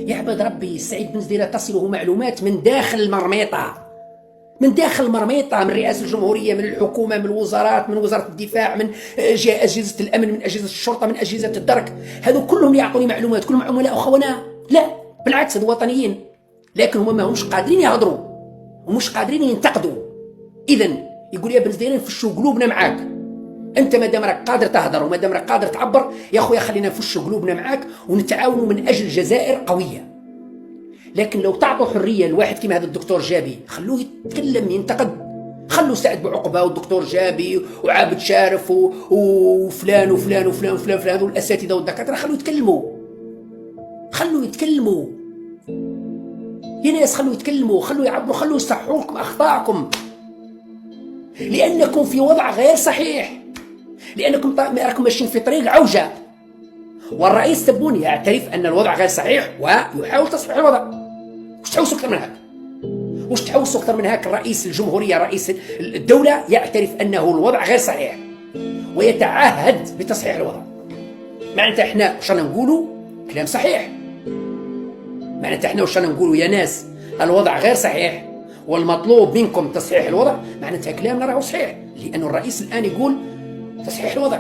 يعبد ربي سعيد بن زديرة تصله معلومات من داخل المرميطة، من داخل المرميطة، من رئاسة الجمهورية، من الحكومة، من الوزارات، من وزارة الدفاع، من أجهزة الأمن، من أجهزة الشرطة، من أجهزة الدرك. هذو كلهم يعطوني معلومات، كلهم عملاء أخونا؟ لا بالعكس، هذو وطنيين، لكن هما ما همش قادرين يهضروا ومش قادرين ينتقدوا. إذن يقول يا بن زديرة نفشوا قلوبنا معاك، انت ما دام راك قادر تهضر وما دام راك قادر تعبر يا خويا خلينا نفشوا قلوبنا معاك ونتعاونوا من اجل جزائر قويه. لكن لو تعطوا حريه لواحد كيما هذا الدكتور جابي، خلوه يتكلم ينتقد، خلوا سعد بوعقبه والدكتور جابي وعابد شارف وفلان وفلان وفلان وفلان وفلان، هذول الاساتذه والدكاتره، خلوا يتكلموا، خلوا يتكلموا يا ناس، خلوا يتكلموا، خلوا يعبروا، خلوا يصححوا لكم اخطائكم، لانكم في وضع غير صحيح، لأنكم راكم ماشيين في طريق عوجة. والرئيس تبون يعترف أن الوضع غير صحيح ويحاول تصحيح الوضع. وش تحوسوا أكثر من هيك؟ وش تحوسوا أكثر من هيك؟ الرئيس الجمهورية رئيس الدولة يعترف أنه الوضع غير صحيح ويتعهد بتصحيح الوضع. معناتها احنا وش نقولوا؟ كلام صحيح. معناتها احنا وش نقولوا يا ناس؟ الوضع غير صحيح والمطلوب منكم تصحيح الوضع، معناتها كلامنا راهو صحيح، لأن الرئيس الآن يقول تصحيح الوضع.